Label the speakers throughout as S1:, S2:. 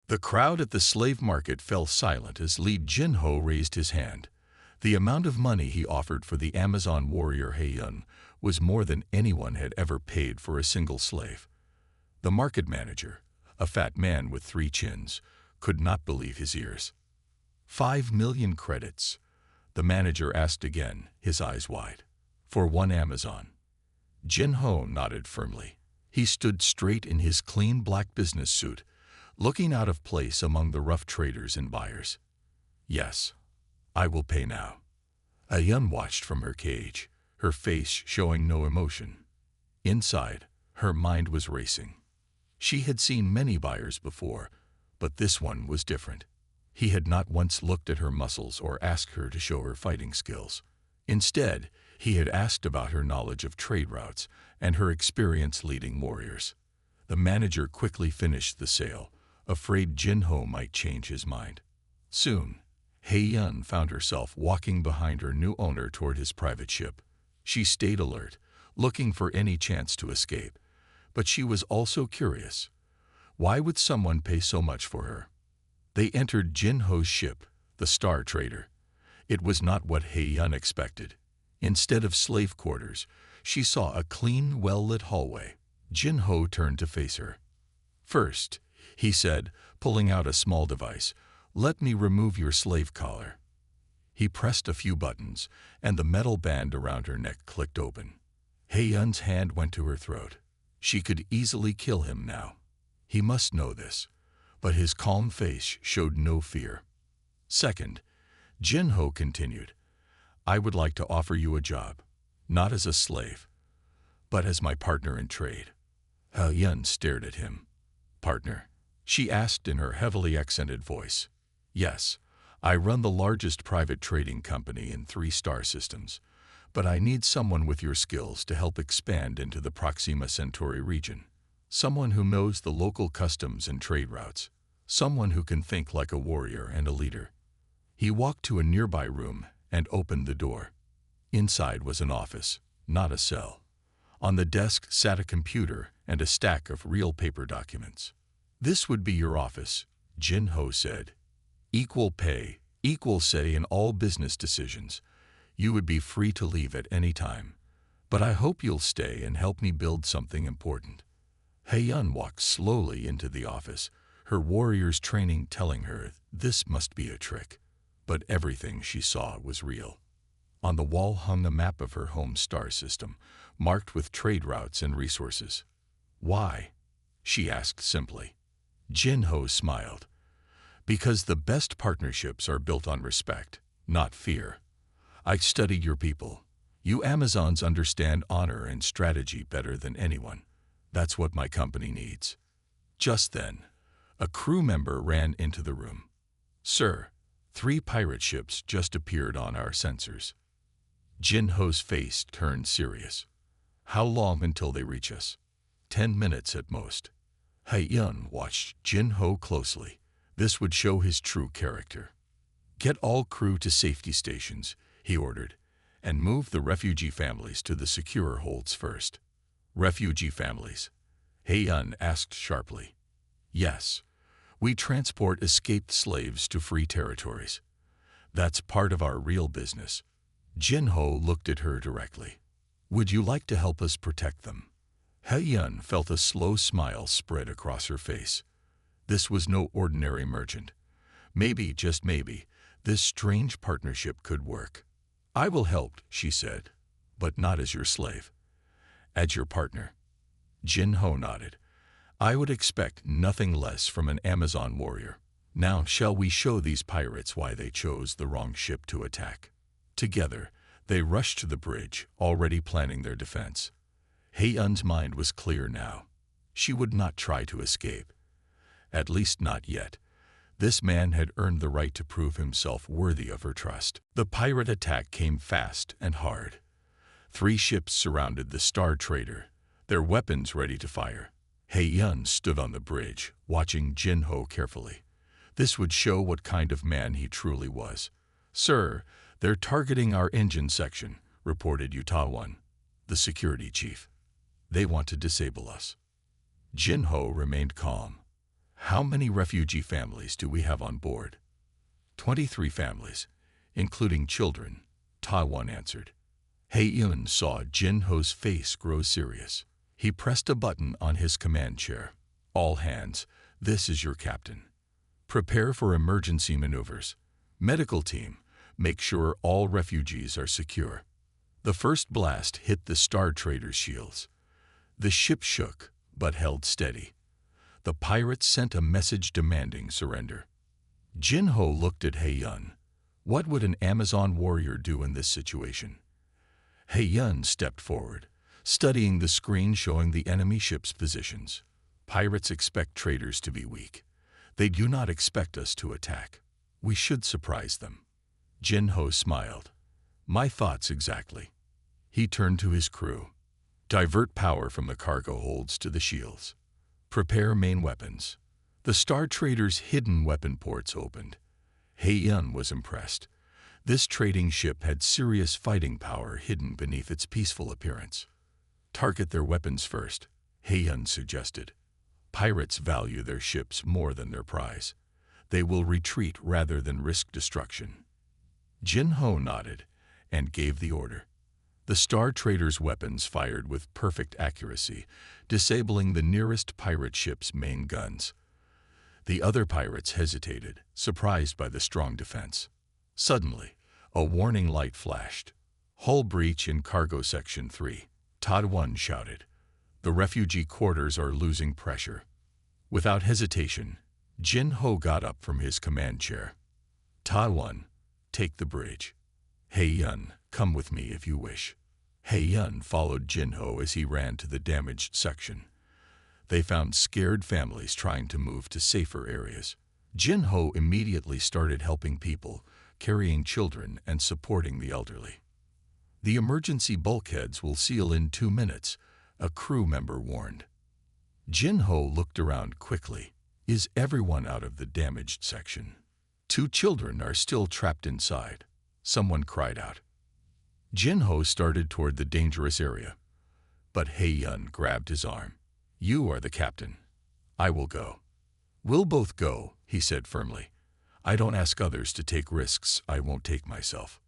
S1: The crowd at the slave market fell silent as Li Jinho raised his hand. The amount of money he offered for the Amazon warrior Heiyun was more than anyone had ever paid for a single slave. The market manager, a fat man with 3 chins, could not believe his ears. 5 million credits. The manager asked again, his eyes wide. For 1 Amazon. Jinho nodded firmly. He stood straight in his clean black business suit, looking out of place among the rough traders and buyers. Yes, I will pay now. Heiyun watched from her cage, her face showing no emotion. Inside, her mind was racing. She had seen many buyers before, but this one was different. He had not once looked at her muscles or asked her to show her fighting skills. Instead, he had asked about her knowledge of trade routes and her experience leading warriors. The manager quickly finished the sale, afraid Jinho might change his mind. Soon, Heiyun found herself walking behind her new owner toward his private ship. She stayed alert, looking for any chance to escape, but she was also curious. Why would someone pay so much for her? They entered Jinho's ship, the Star Trader. It was not what Heiyun expected. Instead of slave quarters, she saw a clean, well-lit hallway. Jinho turned to face her. First, he said, pulling out a small device, "Let me remove your slave collar." He pressed a few buttons, and the metal band around her neck clicked open. Heiyun's hand went to her throat. She could easily kill him now. He must know this, but his calm face showed no fear. Second, Jinho continued, "I would like to offer you a job, not as a slave, but as my partner in trade." Heiyun stared at him. "Partner?" she asked in her heavily accented voice. "Yes, I run the largest private trading company in 3-star systems, but I need someone with your skills to help expand into the Proxima Centauri region. Someone who knows the local customs and trade routes. Someone who can think like a warrior and a leader." He walked to a nearby room and opened the door. Inside was an office, not a cell. On the desk sat a computer and a stack of real paper documents. "This would be your office," Jinho said. "Equal pay, equal say in all business decisions. You would be free to leave at any time. But I hope you'll stay and help me build something important." Heiyun walked slowly into the office, her warrior's training telling her this must be a trick. But everything she saw was real. On the wall hung a map of her home star system, marked with trade routes and resources. "Why?" she asked simply. Jinho smiled. "Because the best partnerships are built on respect, not fear. I studied your people. You Amazons understand honor and strategy better than anyone. That's what my company needs." Just then, a crew member ran into the room. "Sir, 3 pirate ships just appeared on our sensors." Jinho's face turned serious. "How long until they reach us?" 10 minutes at most." Heiyun watched Jinho closely. This would show his true character. "Get all crew to safety stations," he ordered, "and move the refugee families to the secure holds first." "Refugee families?" Heiyun asked sharply. "Yes. We transport escaped slaves to free territories. That's part of our real business." Jinho looked at her directly. "Would you like to help us protect them?" Heiyun felt a slow smile spread across her face. This was no ordinary merchant. Maybe, just maybe, this strange partnership could work. "I will help," she said, "but not as your slave. As your partner." Jinho nodded. "I would expect nothing less from an Amazon warrior. Now shall we show these pirates why they chose the wrong ship to attack?" Together, they rushed to the bridge, already planning their defense. Heiyun's mind was clear now. She would not try to escape. At least not yet. This man had earned the right to prove himself worthy of her trust. The pirate attack came fast and hard. 3 ships surrounded the Star Trader, their weapons ready to fire. Heiyun stood on the bridge, watching Jinho carefully. This would show what kind of man he truly was. "Sir, they're targeting our engine section," reported Yutawan, the security chief. "They want to disable us." Jinho remained calm. How many refugee families do we have on board? 23 families, including children, Taiwan answered. He-yun saw Jin-ho's face grow serious. He pressed a button on his command chair. All hands, this is your captain. Prepare for emergency maneuvers. Medical team, make sure all refugees are secure. The first blast hit the Star Trader's shields. The ship shook, but held steady. The pirates sent a message demanding surrender. Jin-ho looked at He-yun. What would an Amazon warrior do in this situation? He-yun stepped forward, studying the screen showing the enemy ship's positions. Pirates expect traders to be weak. They do not expect us to attack. We should surprise them. Jin-ho smiled. My thoughts exactly. He turned to his crew. Divert power from the cargo holds to the shields. Prepare main weapons. The Star Trader's hidden weapon ports opened. He-yun was impressed. This trading ship had serious fighting power hidden beneath its peaceful appearance. Target their weapons first, He-yun suggested. Pirates value their ships more than their prize. They will retreat rather than risk destruction. Jin-ho nodded and gave the order. The Star Trader's weapons fired with perfect accuracy, disabling the nearest pirate ship's main guns. The other pirates hesitated, surprised by the strong defense. Suddenly, a warning light flashed. Hull breach in Cargo Section 3, Taiwan shouted. The refugee quarters are losing pressure. Without hesitation, Jin-ho got up from his command chair. Taiwan, take the bridge. He-yun, come with me if you wish. He-yun followed Jin-ho as he ran to the damaged section. They found scared families trying to move to safer areas. Jin-ho immediately started helping people, carrying children and supporting the elderly. The emergency bulkheads will seal in 2 minutes, a crew member warned. Jin-ho looked around quickly. Is everyone out of the damaged section? 2 children are still trapped inside. Someone cried out. Jin-ho started toward the dangerous area, but He-yun grabbed his arm. You are the captain. I will go. We'll both go, he said firmly. I don't ask others to take risks I won't take myself.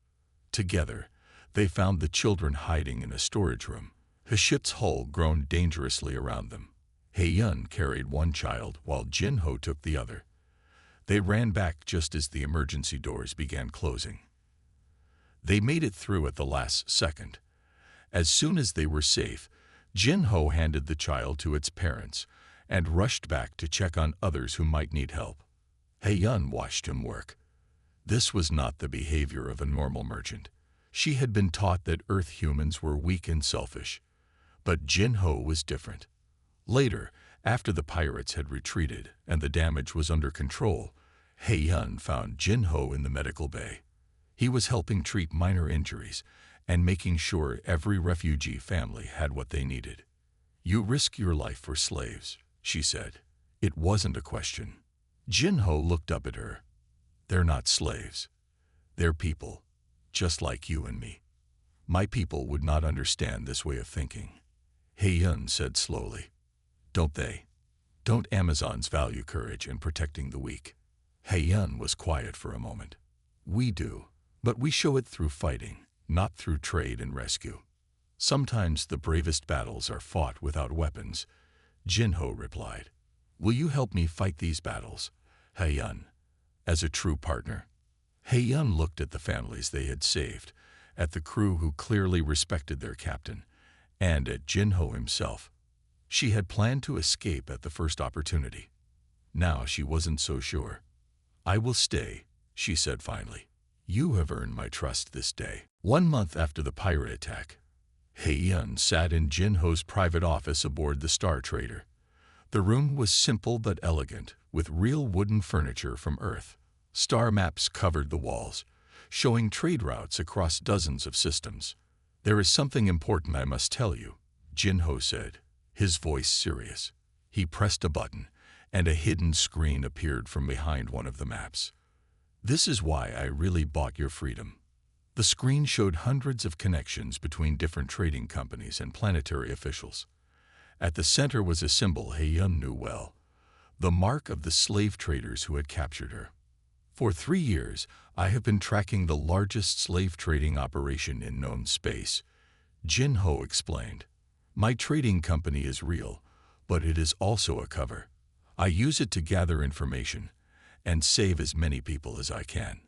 S1: Together, they found the children hiding in a storage room. The ship's hull groaned dangerously around them. He-yun carried one child while Jin-ho took the other. They ran back just as the emergency doors began closing. They made it through at the last second. As soon as they were safe, Jin-ho handed the child to its parents and rushed back to check on others who might need help. He-yun watched him work. This was not the behavior of a normal merchant. She had been taught that Earth humans were weak and selfish. But Jin-ho was different. Later, after the pirates had retreated and the damage was under control, He-yun found Jin-ho in the medical bay. He was helping treat minor injuries and making sure every refugee family had what they needed. You risk your life for slaves, she said. It wasn't a question. Jin-ho looked up at her. They're not slaves. They're people, just like you and me. My people would not understand this way of thinking. He-yun said slowly. Don't they? Don't Amazons value courage and protecting the weak? He-yun was quiet for a moment. We do, but we show it through fighting, not through trade and rescue. Sometimes the bravest battles are fought without weapons, Jin-ho replied. Will you help me fight these battles, He-yun, as a true partner? He-yun looked at the families they had saved, at the crew who clearly respected their captain, and at Jin-ho himself. She had planned to escape at the first opportunity. Now she wasn't so sure. I will stay, she said finally. You have earned my trust this day. 1 month after the pirate attack, He-yun sat in Jin-ho's private office aboard the Star Trader. The room was simple but elegant, with real wooden furniture from Earth. Star maps covered the walls, showing trade routes across dozens of systems. There is something important I must tell you, Jin-ho said, his voice serious. He pressed a button, and a hidden screen appeared from behind one of the maps. This is why I really bought your freedom. The screen showed hundreds of connections between different trading companies and planetary officials. At the center was a symbol He-yun knew well, the mark of the slave traders who had captured her. For 3 years, I have been tracking the largest slave trading operation in known space, Jin Ho explained. My trading company is real, but it is also a cover. I use it to gather information and save as many people as I can.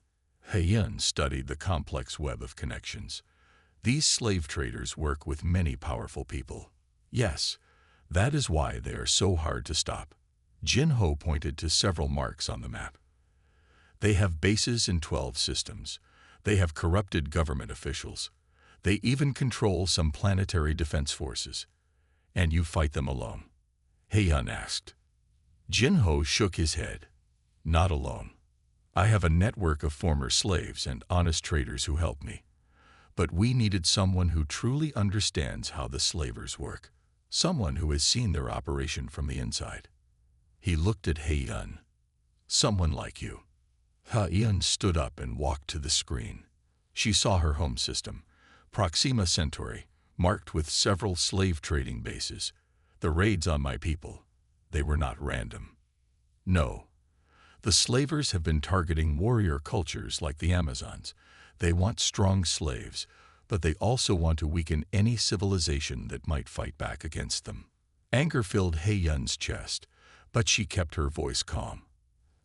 S1: He-yun studied the complex web of connections. These slave traders work with many powerful people. Yes, that is why they are so hard to stop. Jin Ho pointed to several marks on the map. They have bases in 12 systems. They have corrupted government officials. They even control some planetary defense forces. And you fight them alone? He-yun asked. Jin Ho shook his head. Not alone. I have a network of former slaves and honest traders who help me. But we needed someone who truly understands how the slavers work. Someone who has seen their operation from the inside. He looked at He-yun. Someone like you. He-yun stood up and walked to the screen. She saw her home system, Proxima Centauri, marked with several slave trading bases. The raids on my people, they were not random. No. The slavers have been targeting warrior cultures like the Amazons. They want strong slaves, but they also want to weaken any civilization that might fight back against them. Anger filled He-yun's chest, but she kept her voice calm.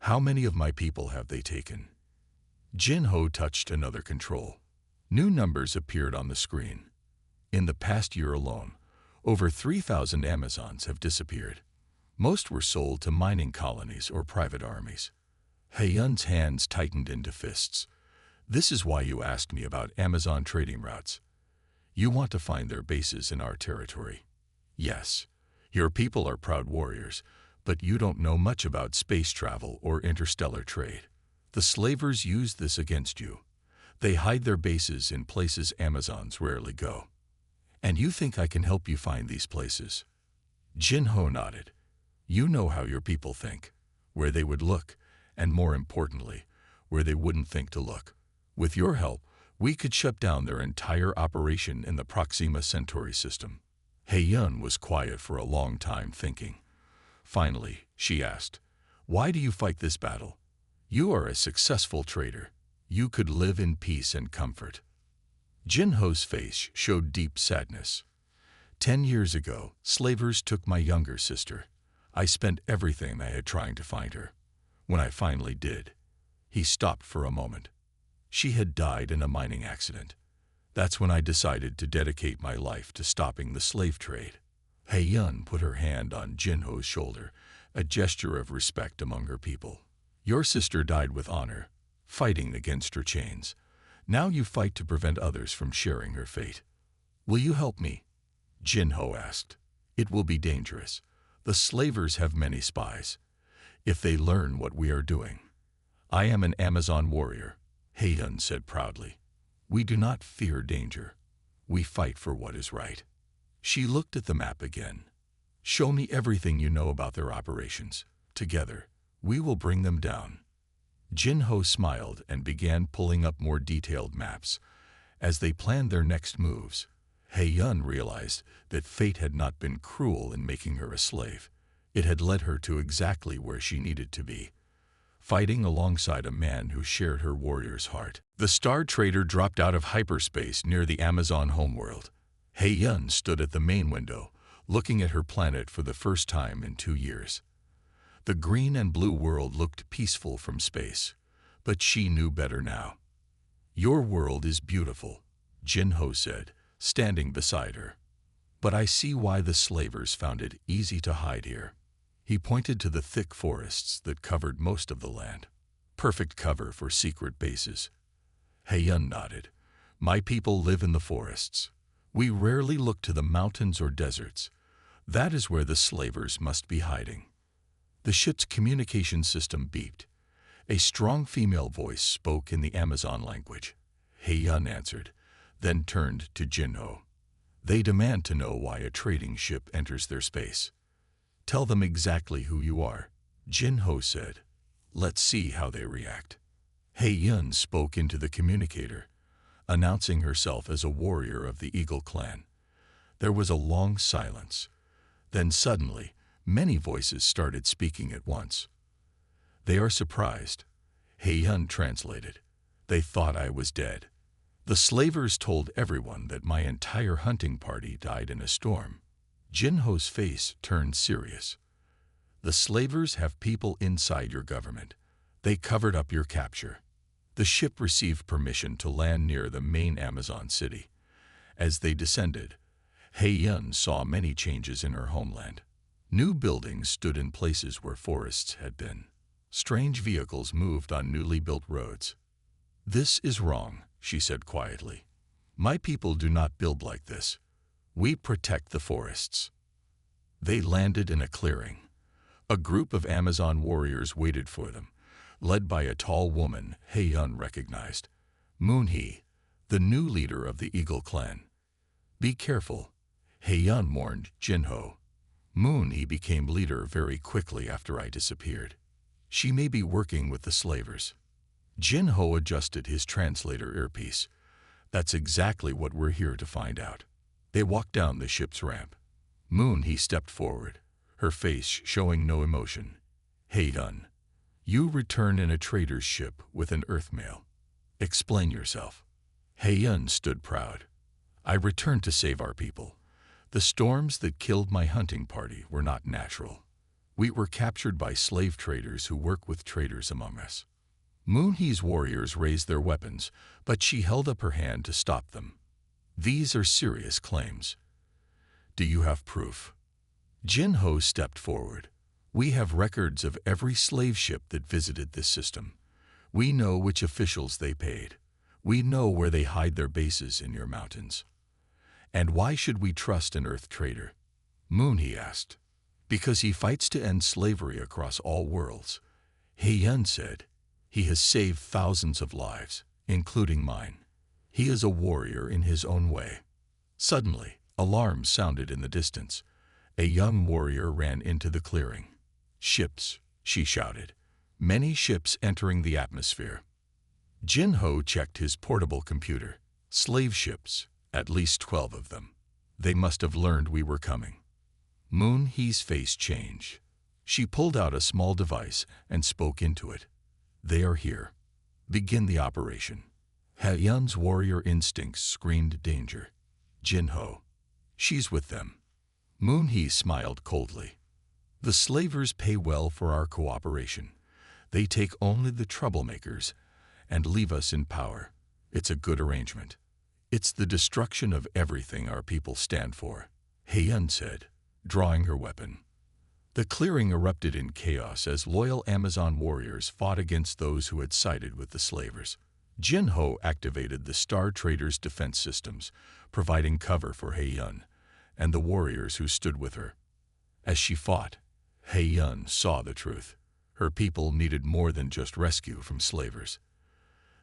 S1: How many of my people have they taken? Jin Ho touched another control. New numbers appeared on the screen. In the past year alone, over 3,000 Amazons have disappeared. Most were sold to mining colonies or private armies. He-yun's hands tightened into fists. This is why you asked me about Amazon trading routes. You want to find their bases in our territory. Yes, your people are proud warriors, but you don't know much about space travel or interstellar trade. The slavers use this against you. They hide their bases in places Amazons rarely go. And you think I can help you find these places? Jin Ho nodded. You know how your people think, where they would look, and more importantly, where they wouldn't think to look. With your help, we could shut down their entire operation in the Proxima Centauri system. He-yun was quiet for a long time thinking. Finally, she asked, why do you fight this battle? You are a successful trader. You could live in peace and comfort. Jin Ho's face showed deep sadness. 10 years ago, slavers took my younger sister. I spent everything I had trying to find her. When I finally did, he stopped for a moment. She had died in a mining accident. That's when I decided to dedicate my life to stopping the slave trade. He-yun put her hand on Jin Ho's shoulder, a gesture of respect among her people. Your sister died with honor, fighting against her chains. Now you fight to prevent others from sharing her fate. Will you help me? Jin Ho asked. It will be dangerous. The slavers have many spies. If they learn what we are doing. I am an Amazon warrior, He-yun said proudly. We do not fear danger. We fight for what is right. She looked at the map again. Show me everything you know about their operations. Together, we will bring them down. Jin Ho smiled and began pulling up more detailed maps. As they planned their next moves, He-yun realized that fate had not been cruel in making her a slave. It had led her to exactly where she needed to be, fighting alongside a man who shared her warrior's heart. The Star Trader dropped out of hyperspace near the Amazon homeworld. He-yun stood at the main window, looking at her planet for the first time in 2 years. The green and blue world looked peaceful from space, but she knew better now. Your world is beautiful, Jin Ho said, standing beside her. But I see why the slavers found it easy to hide here. He pointed to the thick forests that covered most of the land. Perfect cover for secret bases. He-yun nodded. My people live in the forests. We rarely look to the mountains or deserts. That is where the slavers must be hiding. The ship's communication system beeped. A strong female voice spoke in the Amazon language. He-yun answered, then turned to Jin Ho. They demand to know why a trading ship enters their space. Tell them exactly who you are, Jin Ho said. Let's see how they react. He-yun spoke into the communicator, announcing herself as a warrior of the Eagle clan. There was a long silence. Then suddenly, Many voices started speaking at once. "They are surprised," He-Yun translated. "They thought I was dead. The slavers told everyone that my entire hunting party died in a storm." Jinho's face turned serious. "The slavers have people inside your government. They covered up your capture." The ship received permission to land near the main Amazon city. As they descended, He-Yun saw many changes in her homeland. New buildings stood in places where forests had been. Strange vehicles moved on newly built roads. "This is wrong," she said quietly. "My people do not build like this. We protect the forests." They landed in a clearing. A group of Amazon warriors waited for them, led by a tall woman He-Yun recognized. Moon-hee, the new leader of the Eagle clan. "Be careful," He-Yun warned Jinho. "Moon-hee became leader very quickly after I disappeared. She may be working with the slavers." Jinho adjusted his translator earpiece. "That's exactly what we're here to find out." They walked down the ship's ramp. Moon-hee stepped forward, her face showing no emotion. "He-Yun, you return in a trader's ship with an Earth mail. Explain yourself." He-Yun stood proud. "I returned to save our people. The storms that killed my hunting party were not natural. We were captured by slave traders who work with traders among us." Moon-hee's warriors raised their weapons, but she held up her hand to stop them. "These are serious claims. Do you have proof?" Jinho stepped forward. "We have records of every slave ship that visited this system. We know which officials they paid. We know where they hide their bases in your mountains." "And why should we trust an Earth trader?" Moon-hee asked. "Because he fights to end slavery across all worlds," He-Yun said. "He has saved thousands of lives, including mine. He is a warrior in his own way." Suddenly, alarms sounded in the distance. A young warrior ran into the clearing. "Ships," she shouted. "Many ships entering the atmosphere." Jinho checked his portable computer. "Slave ships, at least 12 of them. They must have learned we were coming." Moon-hee's face changed. She pulled out a small device and spoke into it. "They are here. Begin the operation." He-Yun's warrior instincts screamed danger. "Jinho. She's with them." Moon-hee smiled coldly. "The slavers pay well for our cooperation. They take only the troublemakers and leave us in power. It's a good arrangement." "It's the destruction of everything our people stand for," He-Yun said, drawing her weapon. The clearing erupted in chaos as loyal Amazon warriors fought against those who had sided with the slavers. Jinho activated the Star Trader's defense systems, providing cover for He-Yun and the warriors who stood with her. As she fought, He-Yun saw the truth. Her people needed more than just rescue from slavers.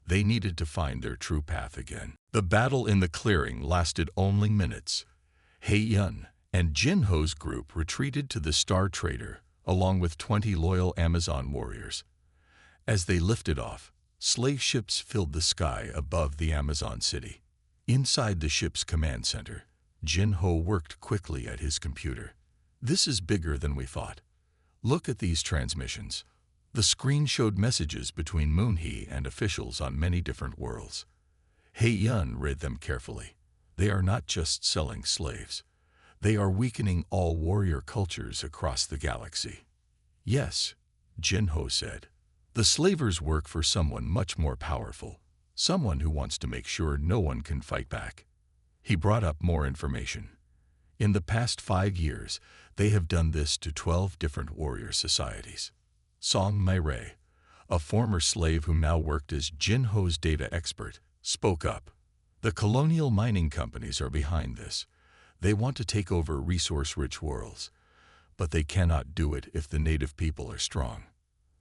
S1: They needed to find their true path again. The battle in the clearing lasted only minutes. He-Yun and Jinho's group retreated to the Star Trader, along with 20 loyal Amazon warriors. As they lifted off, slave ships filled the sky above the Amazon city. Inside the ship's command center, Jinho worked quickly at his computer. "This is bigger than we thought. Look at these transmissions." The screen showed messages between Moon-hee and officials on many different worlds. He-Yun read them carefully. They are not just selling slaves. They are weakening all warrior cultures across the galaxy. "Yes," Jinho said. "The slavers work for someone much more powerful, someone who wants to make sure no one can fight back." He brought up more information. "In the past 5 years, they have done this to 12 different warrior societies." Song Mai-Rei, a former slave who now worked as Jinho's data expert, spoke up. "The colonial mining companies are behind this. They want to take over resource-rich worlds, but they cannot do it if the native people are strong."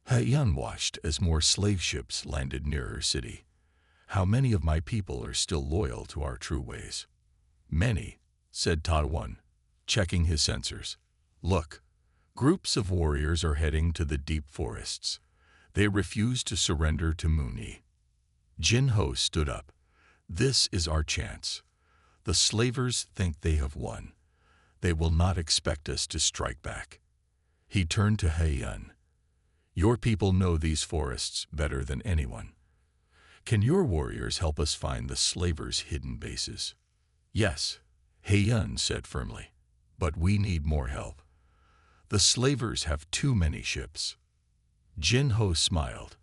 S1: He-Yun watched as more slave ships landed near her city. "How many of my people are still loyal to our true ways?" "Many," said Ta-One, checking his sensors. "Look, groups of warriors are heading to the deep forests. They refuse to surrender to Moon-hee." Jinho stood up. "This is our chance. The slavers think they have won. They will not expect us to strike back." He turned to He-yun. Your people know these forests better than anyone. Can your warriors help us find the slavers' hidden bases? Yes, He-yun said firmly, but we need more help. The slavers have too many ships. Jin-ho smiled.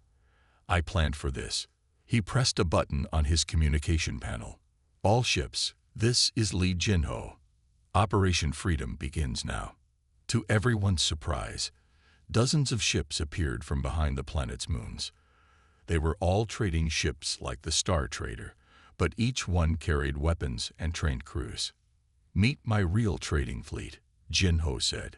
S1: I planned for this. He pressed a button on his communication panel. All ships, this is Lee Jin-ho. Operation Freedom begins now. To everyone's surprise, dozens of ships appeared from behind the planet's moons. They were all trading ships like the Star Trader, but each one carried weapons and trained crews. Meet my real trading fleet, Jin-ho said.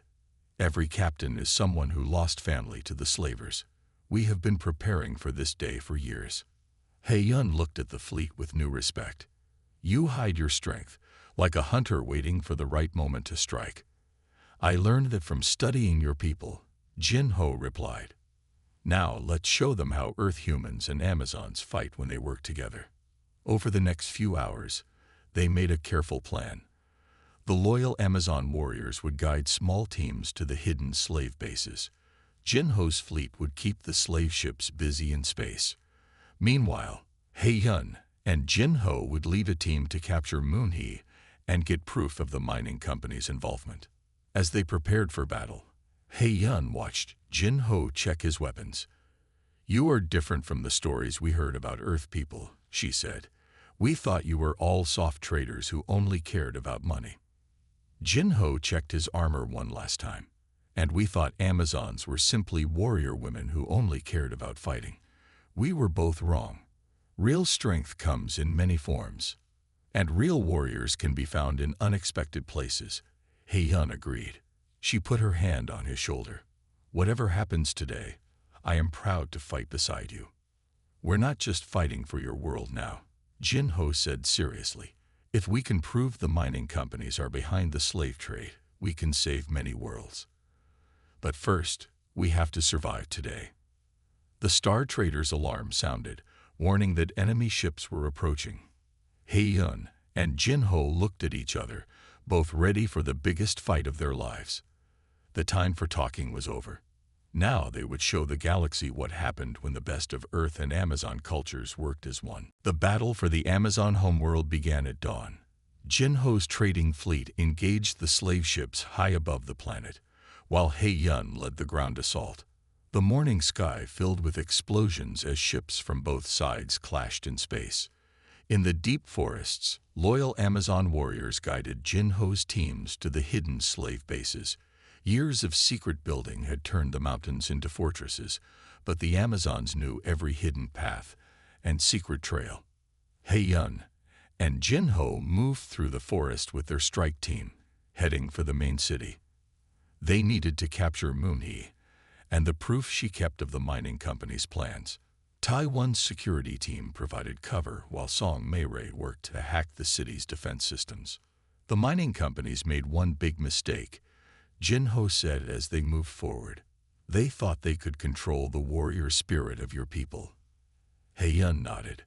S1: Every captain is someone who lost family to the slavers. We have been preparing for this day for years. He-yun looked at the fleet with new respect. You hide your strength, like a hunter waiting for the right moment to strike. I learned that from studying your people, Jin-ho replied. Now let's show them how Earth humans and Amazons fight when they work together. Over the next few hours, they made a careful plan. The loyal Amazon warriors would guide small teams to the hidden slave bases. Jin-ho's fleet would keep the slave ships busy in space. Meanwhile, He-yun and Jin-ho would lead a team to capture Moon-hee and get proof of the mining company's involvement. As they prepared for battle, He-yun watched Jin-ho check his weapons. You are different from the stories we heard about Earth people, she said. We thought you were all soft traders who only cared about money. Jin-ho checked his armor one last time, and we thought Amazons were simply warrior women who only cared about fighting. We were both wrong. Real strength comes in many forms, and real warriors can be found in unexpected places. He-yun agreed. She put her hand on his shoulder. Whatever happens today, I am proud to fight beside you. We're not just fighting for your world now, Jin-ho said seriously. If we can prove the mining companies are behind the slave trade, we can save many worlds. But first, we have to survive today. The Star Trader's alarm sounded, warning that enemy ships were approaching. He-yun and Jin-ho looked at each other, both ready for the biggest fight of their lives. The time for talking was over. Now they would show the galaxy what happened when the best of Earth and Amazon cultures worked as one. The battle for the Amazon homeworld began at dawn. Jin-ho's trading fleet engaged the slave ships high above the planet, while He-yun led the ground assault. The morning sky filled with explosions as ships from both sides clashed in space. In the deep forests, loyal Amazon warriors guided Jin-ho's teams to the hidden slave bases. Years of secret building had turned the mountains into fortresses, but the Amazons knew every hidden path and secret trail. He-yun and Jin-ho moved through the forest with their strike team, heading for the main city. They needed to capture Moon-hee and the proof she kept of the mining company's plans. Taiwan's security team provided cover while Song Meirei worked to hack the city's defense systems. The mining companies made one big mistake, Jin-ho said as they moved forward. They thought they could control the warrior spirit of your people. He-yun nodded.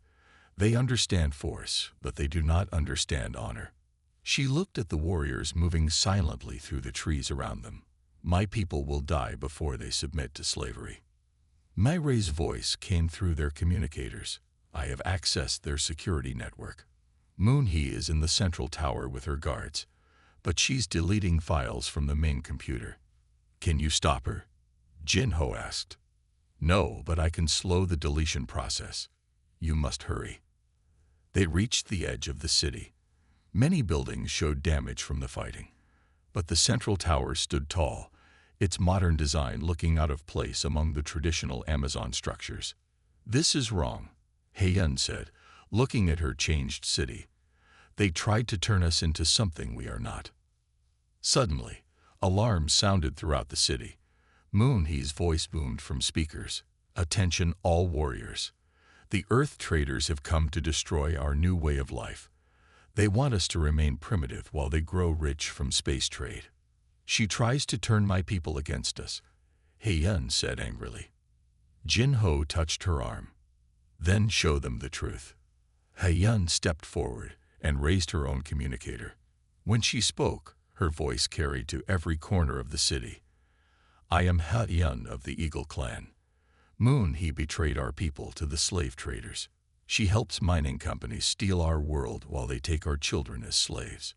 S1: They understand force, but they do not understand honor. She looked at the warriors moving silently through the trees around them. My people will die before they submit to slavery. Meirei's voice came through their communicators. I have accessed their security network. Moon-hee is in the central tower with her guards, but she's deleting files from the main computer. Can you stop her? Jin-ho asked. No, but I can slow the deletion process. You must hurry. They reached the edge of the city. Many buildings showed damage from the fighting, but the central tower stood tall, its modern design looking out of place among the traditional Amazon structures. This is wrong, He-yun said, looking at her changed city. They tried to turn us into something we are not. Suddenly, alarms sounded throughout the city. Moon-hee's voice boomed from speakers. Attention all warriors. The Earth traders have come to destroy our new way of life. They want us to remain primitive while they grow rich from space trade. She tries to turn my people against us, He-yun said angrily. Jin-ho touched her arm. Then show them the truth. He-yun stepped forward and raised her own communicator. When she spoke, her voice carried to every corner of the city. I am Ha-Yun of the Eagle Clan. Moon He betrayed our people to the slave traders. She helps mining companies steal our world while they take our children as slaves.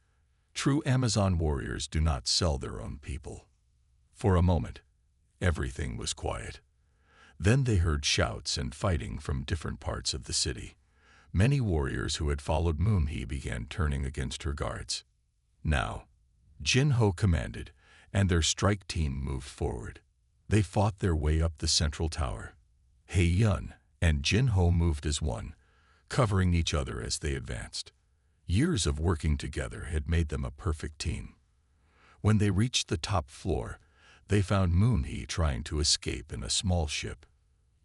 S1: True Amazon warriors do not sell their own people. For a moment, everything was quiet. Then they heard shouts and fighting from different parts of the city. Many warriors who had followed Moon He began turning against her guards. Now, Jin-Ho commanded, and their strike team moved forward. They fought their way up the central tower. He-Yun and Jin-Ho moved as one, covering each other as they advanced. Years of working together had made them a perfect team. When they reached the top floor, they found Moon He trying to escape in a small ship.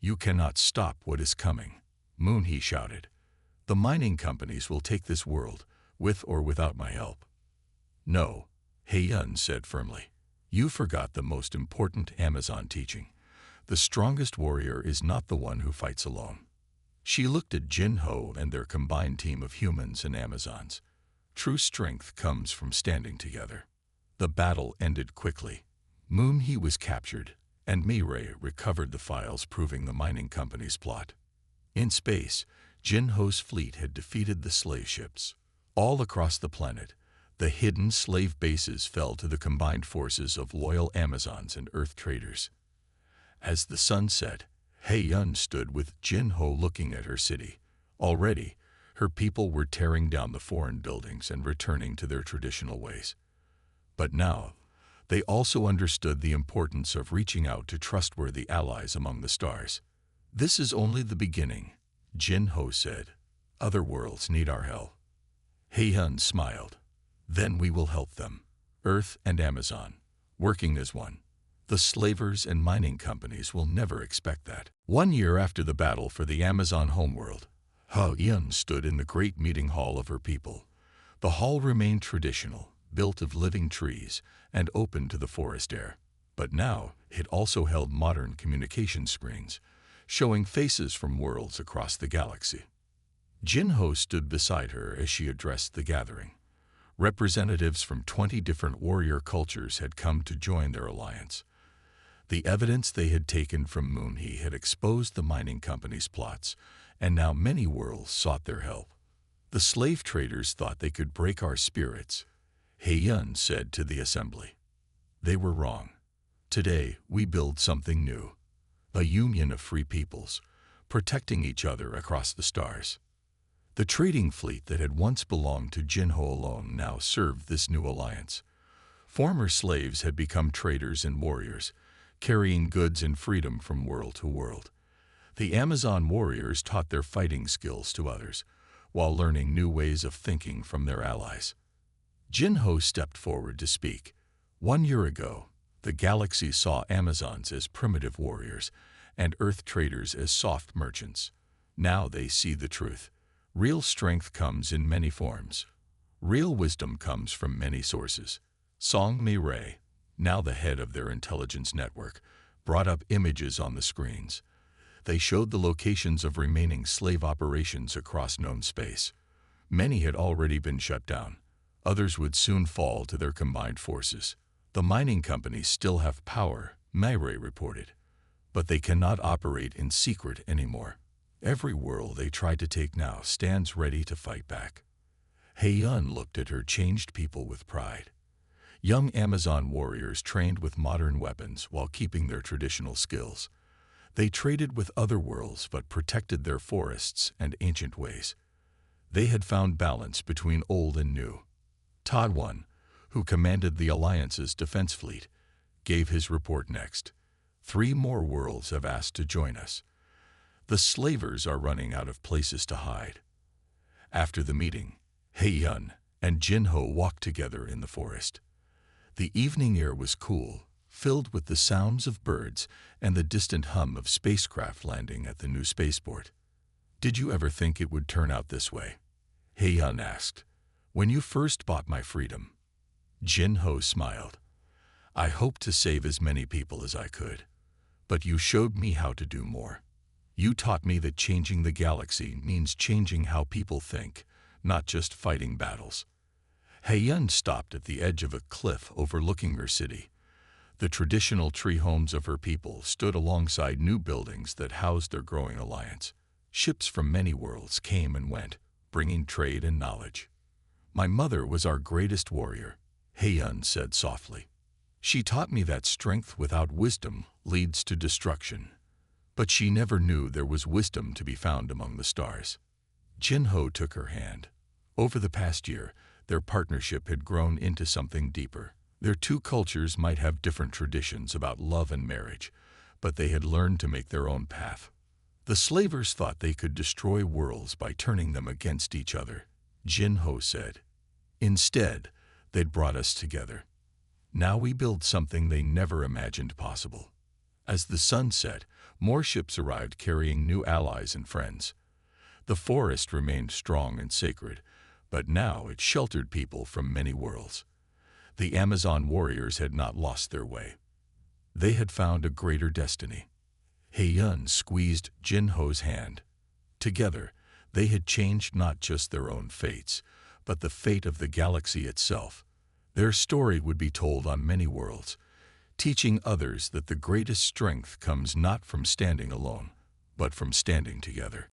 S1: "You cannot stop what is coming," Moon He shouted. "The mining companies will take this world, with or without my help." "No," He-Yun said firmly. "You forgot the most important Amazon teaching. The strongest warrior is not the one who fights alone." She looked at Jin-Ho and their combined team of humans and Amazons. True strength comes from standing together. The battle ended quickly. Moon He was captured, and Mirai recovered the files proving the mining company's plot. In space, Jin-Ho's fleet had defeated the slave ships. All across the planet, the hidden slave bases fell to the combined forces of loyal Amazons and Earth traders. As the sun set, He-Yun stood with Jin-Ho looking at her city. Already, her people were tearing down the foreign buildings and returning to their traditional ways. But now, they also understood the importance of reaching out to trustworthy allies among the stars. "This is only the beginning," Jin-Ho said. "Other worlds need our help." He-Yun smiled. "Then we will help them, Earth and Amazon, working as one. The slavers and mining companies will never expect that." 1 year after the battle for the Amazon homeworld, Ha-Yun stood in the great meeting hall of her people. The hall remained traditional, built of living trees and open to the forest air. But now it also held modern communication screens, showing faces from worlds across the galaxy. Jin-Ho stood beside her as she addressed the gathering. Representatives from 20 different warrior cultures had come to join their alliance. The evidence they had taken from Moon He had exposed the mining company's plots, and now many worlds sought their help. "The slave traders thought they could break our spirits," He-Yun said to the assembly. "They were wrong. Today we build something new, a union of free peoples, protecting each other across the stars." The trading fleet that had once belonged to Jin-Ho alone now served this new alliance. Former slaves had become traders and warriors, carrying goods and freedom from world to world. The Amazon warriors taught their fighting skills to others, while learning new ways of thinking from their allies. Jin-Ho stepped forward to speak. 1 year ago, the galaxy saw Amazons as primitive warriors and Earth traders as soft merchants. Now they see the truth. Real strength comes in many forms. Real wisdom comes from many sources. Song Mi-Ray, now the head of their intelligence network, brought up images on the screens. They showed the locations of remaining slave operations across known space. Many had already been shut down. Others would soon fall to their combined forces. "The mining companies still have power," Mi-Ray reported, "but they cannot operate in secret anymore. Every world they try to take now stands ready to fight back." He-Yun looked at her changed people with pride. Young Amazon warriors trained with modern weapons while keeping their traditional skills. They traded with other worlds but protected their forests and ancient ways. They had found balance between old and new. Todwan, who commanded the Alliance's defense fleet, gave his report next. 3 more worlds have asked to join us. The slavers are running out of places to hide. After the meeting, He-Yun and Jin-Ho walked together in the forest. The evening air was cool, filled with the sounds of birds and the distant hum of spacecraft landing at the new spaceport. "Did you ever think it would turn out this way?" He-Yun asked. "When you first bought my freedom?" Jin-Ho smiled. "I hoped to save as many people as I could, but you showed me how to do more. You taught me that changing the galaxy means changing how people think, not just fighting battles." He-Yun stopped at the edge of a cliff overlooking her city. The traditional tree homes of her people stood alongside new buildings that housed their growing alliance. Ships from many worlds came and went, bringing trade and knowledge. My mother was our greatest warrior, Heiyun said softly. She taught me that strength without wisdom leads to destruction. But she never knew there was wisdom to be found among the stars. Jinho took her hand. Over the past year, their partnership had grown into something deeper. Their two cultures might have different traditions about love and marriage, but they had learned to make their own path. The slavers thought they could destroy worlds by turning them against each other, Jinho said. Instead, they'd brought us together. Now we build something they never imagined possible. As the sun set, more ships arrived carrying new allies and friends. The forest remained strong and sacred, but now it sheltered people from many worlds. The Amazon warriors had not lost their way. They had found a greater destiny. Heiyun squeezed Jinho's hand. Together, they had changed not just their own fates, but the fate of the galaxy itself. Their story would be told on many worlds, teaching others that the greatest strength comes not from standing alone, but from standing together.